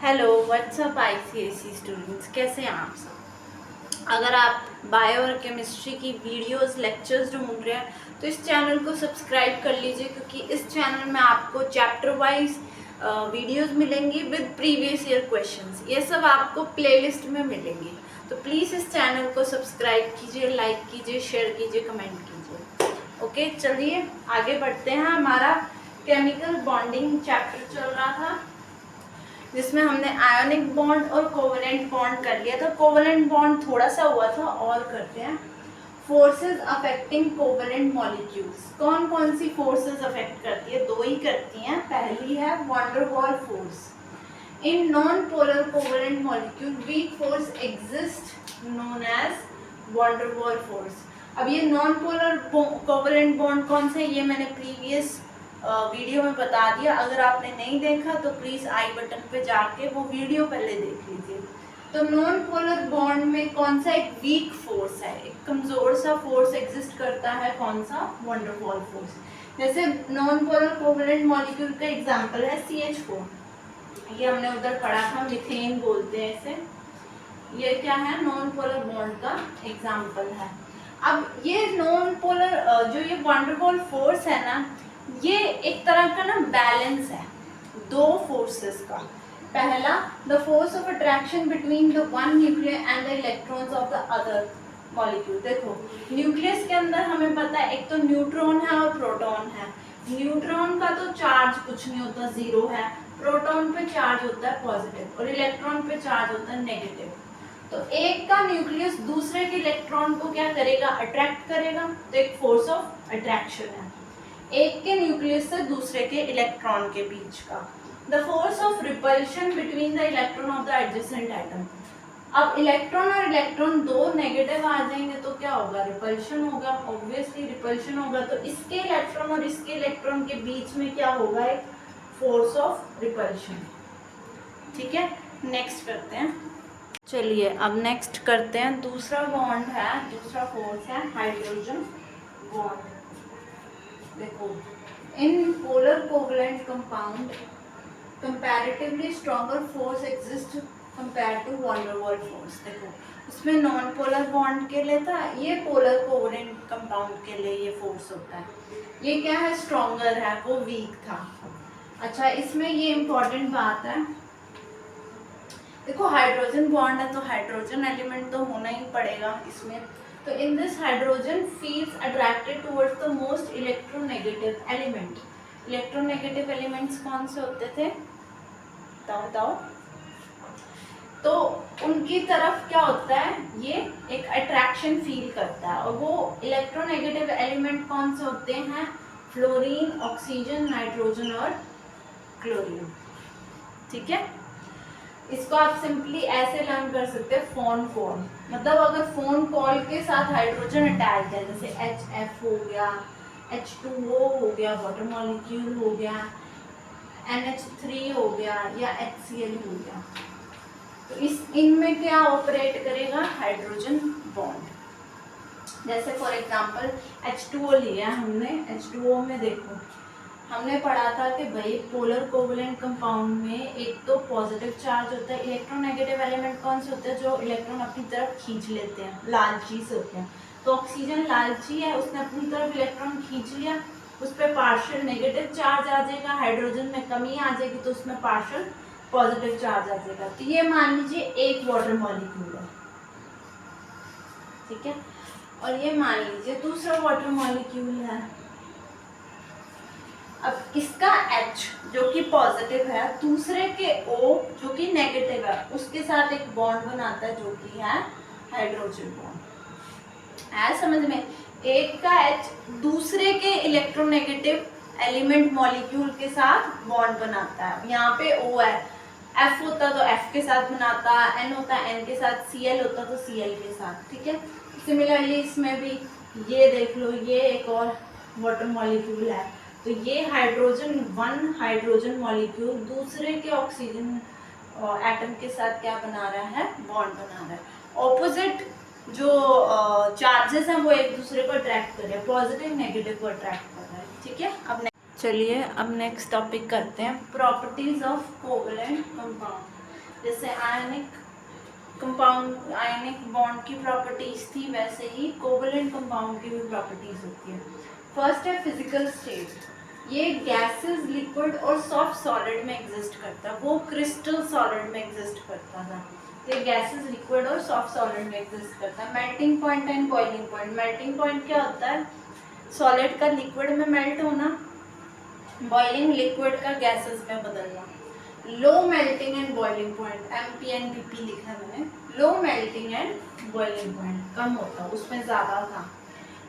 Hello what's up ICSE students, कैसे हैं आप सब। अगर आप बायो और केमिस्ट्री की वीडियोस लेक्चर्स ढूंढ रहे हैं तो इस चैनल को सब्सक्राइब कर लीजिए, क्योंकि इस चैनल में आपको चैप्टर वाइज वीडियोस मिलेंगी विद प्रीवियस ईयर क्वेश्चंस। ये सब आपको प्लेलिस्ट में मिलेंगी, तो प्लीज़ इस चैनल को सब्सक्राइब कीजिए, लाइक कीजिए, शेयर कीजिए, कमेंट कीजिए। ओके, चलिए आगे बढ़ते हैं। हमारा केमिकल बॉन्डिंग चैप्टर चल रहा था, जिसमें हमने आयोनिक बॉन्ड और कोवेलेंट बॉन्ड कर लिया था। कोवेलेंट बॉन्ड थोड़ा सा हुआ था, और करते हैं। Forces affecting covalent molecules. कौन कौन सी फोर्सेस अफेक्ट करती है? दो ही करती हैं। पहली है van der Waals force. In non polar covalent molecule weak force exist known as van der Waals force. अब ये नॉन पोलर कोवेलेंट बॉन्ड कौन से, ये मैंने प्रीवियस वीडियो में बता दिया। अगर आपने नहीं देखा तो प्लीज़ आई बटन पे जाके वो वीडियो पहले देख लीजिए। तो नॉन पोलर बॉन्ड में कौन सा एक वीक फोर्स है, एक कमज़ोर सा फोर्स एग्जिस्ट करता है, कौन सा? Van der Waals force. जैसे नॉन पोलर कोवेलेंट मॉलिक्यूल का एग्जांपल है CH4। ये हमने उधर पढ़ा था, मीथेन बोलते हैं इसे। ये क्या है? नॉन पोलर बॉन्ड का एग्जाम्पल है। अब ये नॉन पोलर जो ये वैन डर वाल फोर्स है ना, ये एक तरह का ना बैलेंस है दो फोर्सेस का। पहला, the force of attraction between the one nuclear and the electrons of the other molecule. देखो, न्यूक्लियस के अंदर हमें पता है एक तो न्यूट्रॉन है और प्रोटॉन है। न्यूट्रॉन का तो चार्ज कुछ नहीं होता, जीरो है। प्रोटॉन पे चार्ज होता है पॉजिटिव, और इलेक्ट्रॉन पे चार्ज होता है नेगेटिव। तो एक का न्यूक्लियस दूसरे के इलेक्ट्रॉन को क्या करेगा? अट्रैक्ट करेगा, तो एक फोर्स ऑफ अट्रैक्शन है एक के न्यूक्लियस से दूसरे के इलेक्ट्रॉन के बीच का। The force of repulsion between the electron of the adjacent atom. अब इलेक्ट्रॉन और इलेक्ट्रॉन दो नेगेटिव आ जाएंगे तो क्या होगा? रिपल्शन होगा, ऑब्वियसली रिपल्शन होगा। तो इसके इलेक्ट्रॉन और इसके इलेक्ट्रॉन के बीच में क्या होगा? एक फोर्स ऑफ रिपल्शन। ठीक है, नेक्स्ट करते हैं। चलिए अब नेक्स्ट करते हैं। दूसरा बॉन्ड है, दूसरा फोर्स है हाइड्रोजन बॉन्ड। देखो, in polar covalent compound comparatively stronger force exist compare to van der Waals force. देखो, इसमें नॉन पोलर बॉन्ड के लिए था, ये पोलर कोवेलेंट कंपाउंड के लिए ये फोर्स होता है। ये क्या है? स्ट्रॉन्गर है, वो वीक था। अच्छा, इसमें ये इम्पोर्टेंट बात है, देखो हाइड्रोजन बॉन्ड है तो हाइड्रोजन एलिमेंट तो होना ही पड़ेगा इसमें। तो in this hydrogen feels attracted towards the most electronegative element. Electronegative elements कौन से होते थे? बताओ। तो उनकी तरफ क्या होता है? ये एक अट्रैक्शन फील करता है। और वो इलेक्ट्रोनेगेटिव एलिमेंट कौन से होते हैं? फ्लोरीन, ऑक्सीजन, नाइट्रोजन और क्लोरीन। ठीक है, इसको आप सिंपली ऐसे लर्न कर सकते हैं, फोन कॉल। मतलब अगर फोन कॉल के साथ हाइड्रोजन अटैच है, जैसे HF हो गया, H2O हो गया, वाटर मॉलिक्यूल हो गया, NH3 हो गया, या HCl हो गया, तो इनमें क्या ऑपरेट करेगा? Hydrogen bond. जैसे फॉर एग्जांपल H2O लिया हमने। H2O में देखो, हमने पढ़ा था कि भाई पोलर कोवेलेंट कंपाउंड में एक तो पॉजिटिव चार्ज होता है। इलेक्ट्रोनेगेटिव एलिमेंट कौन से होते हैं? जो इलेक्ट्रॉन अपनी तरफ खींच लेते हैं, लालची से होते हैं। तो ऑक्सीजन लालची है, उसने अपनी तरफ इलेक्ट्रॉन खींच लिया, उस पर पार्शियल नेगेटिव चार्ज आ जाएगा। हाइड्रोजन में कमी आ जाएगी तो उसमें पार्शियल पॉजिटिव चार्ज आ जाएगा। तो ये मान लीजिए एक वाटर मॉलिक्यूल है, ठीक है। और ये मान लीजिए दूसरा वाटर मॉलिक्यूल है। अब इसका H जो कि पॉजिटिव है, दूसरे के O जो कि नेगेटिव है, उसके साथ एक बॉन्ड बनाता है जो कि है हाइड्रोजन बॉन्ड। है समझ में? एक का H दूसरे के इलेक्ट्रोनेगेटिव एलिमेंट मॉलिक्यूल के साथ बॉन्ड बनाता है। यहाँ पे O है, F होता तो F के साथ बनाता, N होता N के साथ, Cl होता तो Cl के साथ। ठीक है, सिमिलरली इसमें भी ये देख लो, ये एक और वाटर मॉलिक्यूल है। तो ये वन हाइड्रोजन मॉलिक्यूल दूसरे के ऑक्सीजन एटम के साथ क्या बना रहा है? बॉन्ड बना रहा है। ऑपोजिट जो चार्जेस हैं वो एक दूसरे को अट्रैक्ट कर रहे हैं, पॉजिटिव नेगेटिव को अट्रैक्ट कर रहा है। ठीक है, अब नेक्स्ट टॉपिक करते हैं, प्रॉपर्टीज ऑफ कोवेलेंट कंपाउंड। जैसे आयनिक कंपाउंड, आयनिक बॉन्ड की प्रॉपर्टीज थी, वैसे ही कोवलेंट कंपाउंड की भी प्रॉपर्टीज होती है। फर्स्ट है फिजिकल स्टेट, ये गैसेस, लिक्विड और सॉफ्ट सॉलिड में एग्जिस्ट करता है, वो क्रिस्टल सॉलिड में एग्जिस्ट करता था। ये गैसेस, लिक्विड और सॉफ्ट सॉलिड में एग्जिस्ट करता है। Melting point and boiling point, melting point क्या होता है, सॉलिड का लिक्विड में मेल्ट होना, बॉइलिंग लिक्विड का गैसेस में बदलना। Low melting and boiling point, MPNBP लिखा है मैंने, low melting and boiling point कम होता, उसमें ज़्यादा था।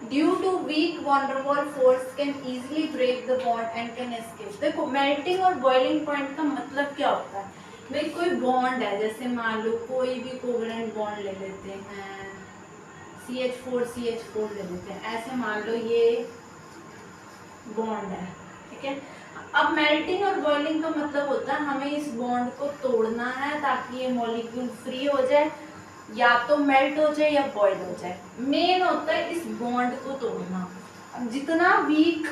Due to weak van der Waals force can easily break the bond and can escape. देखो मेल्टिंग और बॉइलिंग पॉइंट का मतलब क्या होता है, भाई कोई बॉन्ड है, जैसे मान लो कोई भी कोवलेंट बॉन्ड ले लेते हैं, CH4 ले लेते हैं, ऐसे मान लो ये बॉन्ड है, ठीक है। अब मेल्टिंग और बॉइलिंग का मतलब होता है हमें इस बॉन्ड को तोड़ना है ताकि ये मॉलिक्यूल फ्री हो जाए, या तो मेल्ट हो जाए या बॉइल हो जाए। मेन होता है इस बॉन्ड को तोड़ना। अब जितना वीक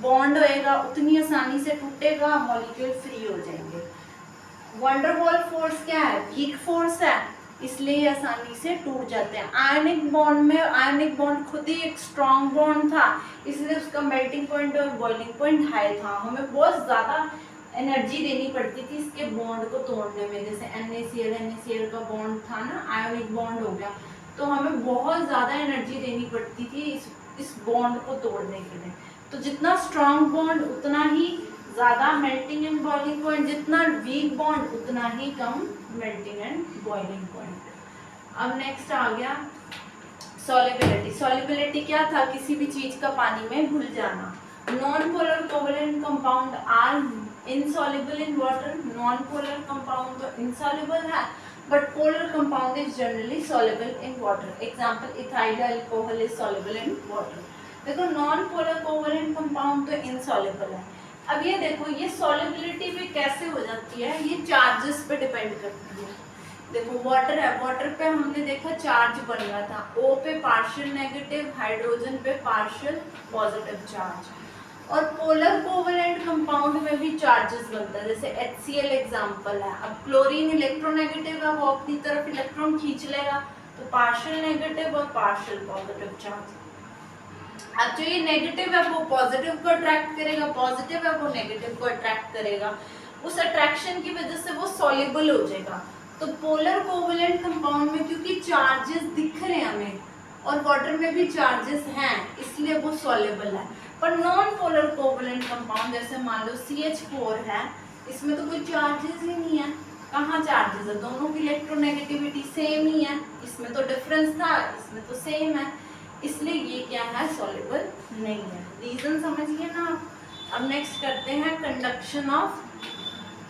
बॉन्ड होएगा उतनी आसानी से टूटेगा, मॉलिक्यूल फ्री हो जाएंगे। वैन डेर वाल्स फोर्स क्या है, वीक फोर्स है, इसलिए आसानी से टूट जाते हैं। आयनिक बॉन्ड में, आयनिक बॉन्ड खुद ही एक स्ट्रॉन्ग बॉन्ड था, इसलिए उसका मेल्टिंग पॉइंट और बॉइलिंग पॉइंट हाई था। हमें बहुत ज़्यादा एनर्जी देनी पड़ती थी इसके बॉन्ड को तोड़ने में। जैसे NaCl का बॉन्ड था ना, आयनिक बॉन्ड हो गया, तो हमें बहुत ज़्यादा एनर्जी देनी पड़ती थी इस बॉन्ड को तोड़ने के लिए। तो जितना स्ट्रॉन्ग बॉन्ड उतना ही ज़्यादा मेल्टिंग एंड बॉइलिंग पॉइंट, जितना वीक बॉन्ड उतना ही कम मेल्टिंग एंड बॉइलिंग पॉइंट। अब नेक्स्ट आ गया सॉल्युबिलिटी। सॉल्युबिलिटी क्या था, किसी भी चीज़ का पानी में घुल जाना। Non polar covalent compound are insoluble in water, non polar compound तो इनसॉल्युबल है, but polar compound is generally soluble in water. Example ethyl alcohol is soluble in water. देखो नॉन पोलर कोवलेंट कंपाउंड तो insoluble है। अब ये देखो ये solubility पे कैसे हो जाती है, ये चार्जेस पे डिपेंड करती है। देखो वाटर है, वाटर पे हमने देखा चार्ज बन रहा था, O पे पार्शियल नेगेटिव, हाइड्रोजन पे पार्शियल पॉजिटिव चार्ज। और पोलर कोवलेंट कंपाउंड में भी चार्जेस बनता है, जैसे HCl एग्जांपल है। अब क्लोरीन इलेक्ट्रोनेगेटिव है, वो अपनी तरफ इलेक्ट्रॉन खींच लेगा, तो पार्शियल नेगेटिव और पार्शियल पॉजिटिव चार्ज। अब जो ये नेगेटिव है वो पॉजिटिव को अट्रैक्ट करेगा, पॉजिटिव है वो नेगेटिव को अट्रैक्ट करेगा, उस अट्रैक्शन की वजह से वो सॉल्युबल हो जाएगा। तो पोलर कोवलेंट कंपाउंड में क्योंकि चार्जेस दिख रहे हैं हमें और वाटर में भी चार्जेस हैं, इसलिए वो सॉल्युबल है। पर नॉन पोलर कोवलेंट कंपाउंड जैसे मान लो CH4 है, इसमें तो कोई चार्जेस ही नहीं है। कहाँ चार्जेस है, दोनों की इलेक्ट्रोनेगेटिविटी सेम ही है, इसमें तो डिफरेंस था, इसमें तो सेम है, इसलिए ये क्या है, सॉल्युबल नहीं है। रीजन समझिए ना आप। अब नेक्स्ट करते हैं conduction of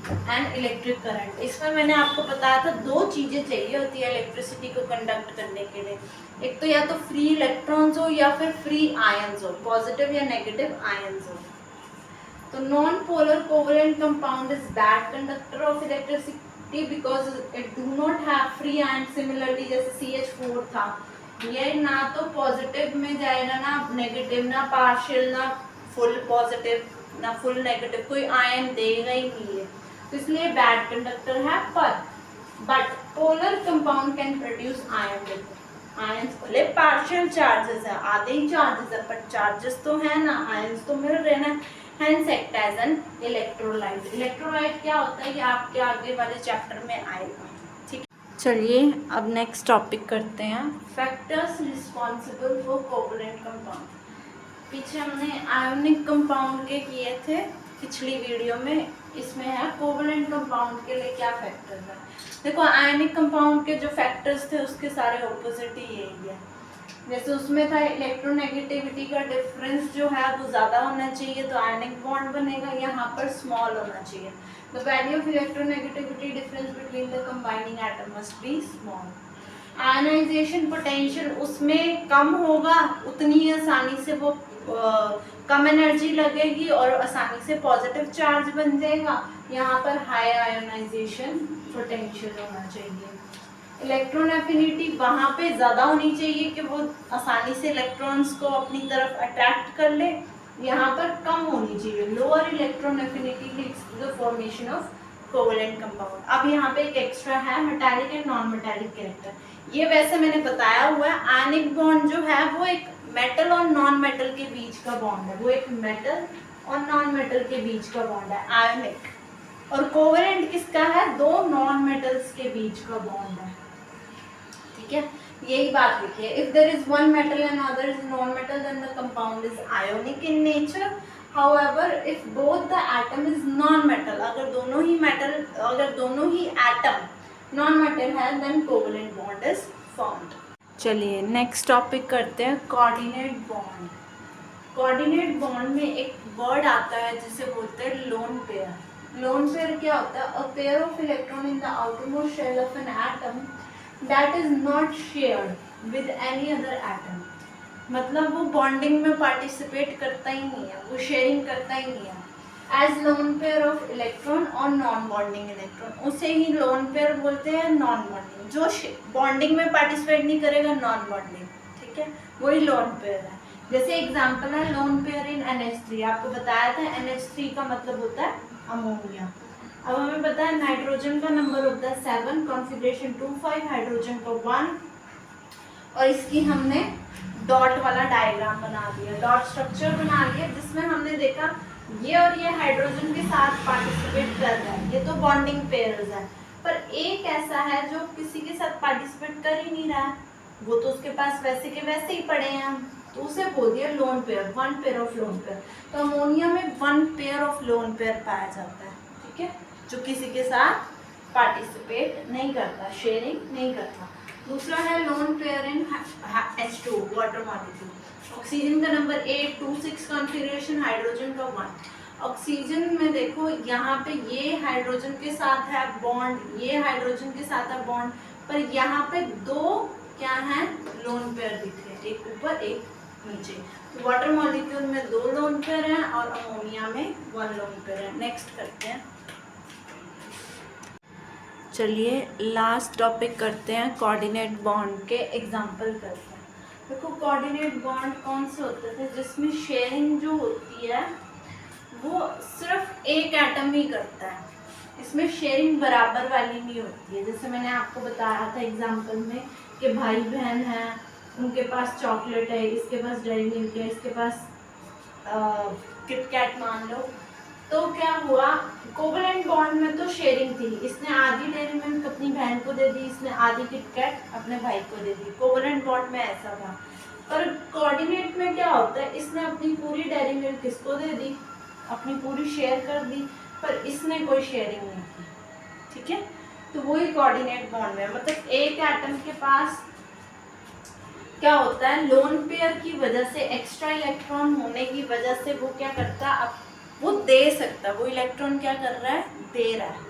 and electric current. इसमें मैंने आपको बताया था दो चीजें चाहिए होती है इलेक्ट्रिसिटी को कंडक्ट करने के लिए, एक तो या तो फ्री इलेक्ट्रॉन्स हो या फिर फ्री आयंस हो, पॉजिटिव या नेगेटिव आयंस हो। तो non polar covalent compound is bad conductor of electricity because it do not have free ion. Similarly जैसे CH4 था, ये ना तो पॉजिटिव में जाएगा ना नेगेटिव, ना पार्शियल ना फुल पॉजिटिव ना फुल नेगेटिव, कोई आयन देगा ही नहीं है, तो इसलिए बैड कंडक्टर है। But polar compound can produce ion with ions, भले पार्शियल चार्जेस है, आधे ही चार्जेस है, पर चार्जेस तो है ना, आयंस तो मिल रहे ना, hence act as an electrolyte. Electrolyte क्या होता है ये आपके आगे वाले चैप्टर में आएगा। चलिए अब नेक्स्ट टॉपिक करते हैं, factors responsible for covalent compound. पीछे हमने आयोनिक कंपाउंड के किए थे पिछली वीडियो में, इसमें है कोवलेंट कंपाउंड के लिए क्या फैक्टर्स है। देखो आयोनिक कंपाउंड के जो फैक्टर्स थे उसके सारे ऑपोजिट ही यही है। जैसे उसमें था इलेक्ट्रोनेगेटिविटी का डिफरेंस जो है वो ज़्यादा होना चाहिए तो आयनिक बॉन्ड बनेगा, यहाँ पर स्मॉल होना चाहिए। The value of electronegativity difference between the combining atom must be small. Ionization potential उसमें कम होगा, उतनी आसानी से वो कम एनर्जी लगेगी और आसानी से पॉजिटिव चार्ज बन जाएगा। यहाँ पर हाई आयनाइजेशन पोटेंशियल होना चाहिए। इलेक्ट्रॉन एफिनिटी वहाँ पे ज़्यादा होनी चाहिए कि वो आसानी से इलेक्ट्रॉन्स को अपनी तरफ अट्रैक्ट कर ले, यहाँ पर कम होनी चाहिए। Lower electron affinity leads to the formation of covalent compound. अब यहाँ पे एक एक्स्ट्रा है metallic and non metallic character. ये वैसे मैंने बताया हुआ है, आयनिक बॉन्ड जो है वो एक मेटल और नॉन मेटल के बीच का बॉन्ड है, वो एक मेटल और नॉन मेटल के बीच का बॉन्ड है आयनिक। और कोवेलेंट किसका है, दो नॉन मेटल्स के बीच का बॉन्ड है, ठीक है, यही बात लिखिए। If there is one metal and other is non metal then the compound is ionic in nature. However if both the atom is non metal, अगर दोनों ही एटम नॉन मेटल है then covalent bond is formed. चलिए next topic करते हैं, coordinate bond. Coordinate bond में एक word आता है जिसे बोलते हैं लोन पेयर। लोन पेयर क्या होता है, a pair of electron in the outermost shell of an atom that is not shared with any other atom. मतलब वो बॉन्डिंग में पार्टिसिपेट करता ही नहीं है, वो शेयरिंग करता ही नहीं है। As lone pair of electron और नॉन बॉन्डिंग इलेक्ट्रॉन, उसे ही लोन पेयर बोलते हैं। नॉन बॉन्डिंग जो बॉन्डिंग में पार्टिसिपेट नहीं करेगा, नॉन बॉन्डिंग, ठीक है, वही लोन पेयर है। जैसे एग्जांपल है लोन पेयर इन NH3, आपको बताया था NH3 का मतलब होता है अमोनिया। अब हमें पता है नाइट्रोजन का नंबर होता है 7, कॉन्फिगरेशन 2,5, हाइड्रोजन का 1, और इसकी हमने डॉट वाला डायग्राम बना दिया, डॉट स्ट्रक्चर बना लिया, जिसमें हमने देखा ये और ये हाइड्रोजन के साथ पार्टिसिपेट कर रहा है, ये तो बॉन्डिंग पेयर्स है। पर एक ऐसा है जो किसी के साथ पार्टिसिपेट कर ही नहीं रहा है, वो तो उसके पास वैसे के वैसे ही पड़े हैं, तो उसे बोल दिया lone pair, one pair of lone pair. तो अमोनिया में one pair of lone pair पाया जाता है, ठीक है, जो किसी के साथ पार्टिसिपेट नहीं करता, शेयरिंग नहीं करता। दूसरा है लोन पेयर इन H2 वाटर मॉलिक्यूल। ऑक्सीजन का नंबर 8, 2, 6 कॉन्फिगरेशन, हाइड्रोजन का 1। ऑक्सीजन में देखो यहाँ पे ये हाइड्रोजन के साथ है बॉन्ड, ये हाइड्रोजन के साथ है बॉन्ड, पर यहाँ पे दो क्या है, लोन पेयर दिख रहे हैं, एक ऊपर एक नीचे। तो वाटर मॉलिक्यूल में 2 लोन पेयर हैं और अमोनिया में 1 लोन पेयर है। नेक्स्ट करते हैं, चलिए लास्ट टॉपिक करते हैं, कोऑर्डिनेट बॉन्ड के एग्जांपल करते हैं। देखो कोऑर्डिनेट बॉन्ड कौन से होते थे, जिसमें शेयरिंग जो होती है वो सिर्फ एक एटम ही करता है, इसमें शेयरिंग बराबर वाली नहीं होती है। जैसे मैंने आपको बताया था एग्जांपल में कि भाई बहन हैं, उनके पास चॉकलेट है, इसके पास डेयरी मिल्क है, इसके पास किटकैट मान लो, तो क्या हुआ, कोवेलेंट बॉन्ड में तो शेयरिंग थी, इसने आधी डेयरी मिल्क अपनी बहन को दे दी, इसने आधी किटकैट अपने भाई को दे दी, कोवेलेंट बॉन्ड में ऐसा था। पर कोऑर्डिनेट में क्या होता है, इसने अपनी पूरी डेयरी मिल्क किसको दे दी, अपनी पूरी शेयर कर दी, पर इसने कोई शेयरिंग नहीं की, ठीक है, तो वही कोऑर्डिनेट बॉन्ड में, मतलब एक एटम के पास क्या होता है, लोन पेयर की वजह से, एक्स्ट्रा इलेक्ट्रॉन होने की वजह से वो क्या करता है, वो दे सकता है, वो इलेक्ट्रॉन क्या कर रहा है, दे रहा है,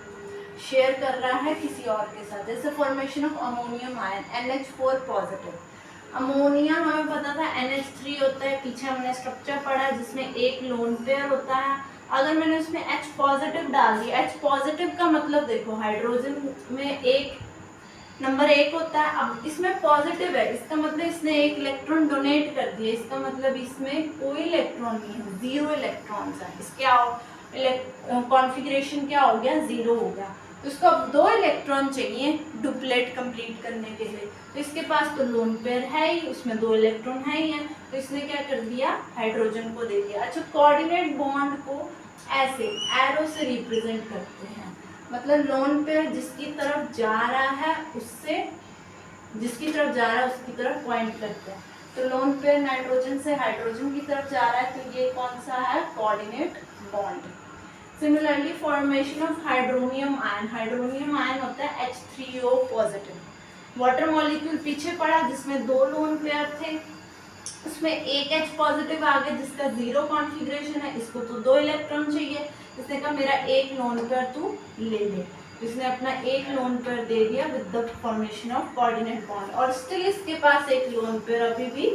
शेयर कर रहा है किसी और के साथ। जैसे formation of ammonium ion NH4 positive. Ammonia हमें पता था NH3 होता है, पीछे हमने स्ट्रक्चर पढ़ा है जिसमें एक लोन पेयर होता है। अगर मैंने उसमें H पॉजिटिव डाल दिया, H पॉजिटिव का मतलब देखो हाइड्रोजन में एक नंबर 1 होता है, अब इसमें पॉजिटिव है, इसका मतलब इसने एक इलेक्ट्रॉन डोनेट कर दिया, इसका मतलब इसमें कोई इलेक्ट्रॉन नहीं है, 0 इलेक्ट्रॉन्स है, इसके कॉन्फ़िगरेशन क्या हो गया, 0 हो गया। तो इसको अब 2 इलेक्ट्रॉन चाहिए डुप्लेट कंप्लीट करने के लिए, तो इसके पास तो लोन पेयर है ही, उसमें 2 इलेक्ट्रॉन है ही है, तो इसने क्या कर दिया, हाइड्रोजन को दे दिया। अच्छा, कोऑर्डिनेट बॉन्ड को ऐसे एरो से रिप्रेजेंट करते हैं, मतलब लोन पेयर जिसकी तरफ जा रहा है उससे, जिसकी तरफ जा रहा है उसकी तरफ पॉइंट करते हैं। तो लोन पेयर नाइट्रोजन से हाइड्रोजन की तरफ जा रहा है, तो ये कौन सा है, coordinate bond. Similarly formation of hydronium ion, hydronium ion होता है H3O पॉजिटिव। वाटर मॉलिक्यूल पीछे पड़ा जिसमें 2 लोन पेयर थे, उसमें एक H पॉजिटिव आ गया जिसका 0 कॉन्फ़िगरेशन है, इसको तो 2 इलेक्ट्रॉन चाहिए, इसने कहा मेरा एक लोन पेयर तू ले ले, इसने अपना एक लोन पेयर दे दिया with the formation of coordinate bond, और स्टिल इसके पास एक लोन पेयर अभी भी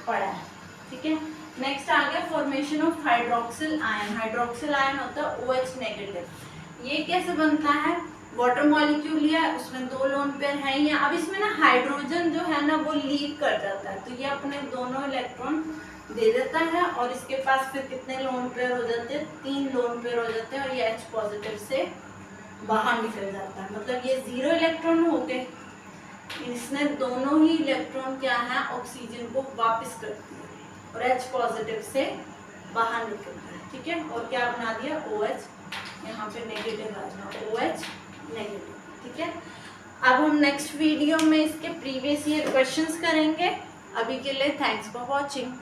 पड़ा है, ठीक है। नेक्स्ट आ गया formation of hydroxyl ion. Hydroxyl ion होता है OH नेगेटिव। ये कैसे बनता है, वाटर मॉलिक्यूल लिया, उसमें 2 लोन पेयर हैं ही, अब इसमें ना हाइड्रोजन जो है ना वो लीक कर जाता है, तो ये अपने दोनों इलेक्ट्रॉन दे देता है, और इसके पास फिर कितने लोन पेयर हो जाते हैं, 3 लोन पेयर हो जाते हैं, और ये H पॉजिटिव से बाहर निकल जाता है, मतलब ये 0 इलेक्ट्रॉन हो गए, इसने दोनों ही इलेक्ट्रॉन क्या है ऑक्सीजन को वापस कर दिया और H पॉजिटिव से बाहर निकलता है, ठीक है। और क्या बना दिया OH, यहाँ पे नेगेटिव आ जाए OH नेगेटिव, ठीक है। अब हम नेक्स्ट वीडियो में इसके प्रीवियस ईयर क्वेश्चंस करेंगे। अभी के लिए थैंक्स फॉर वॉचिंग।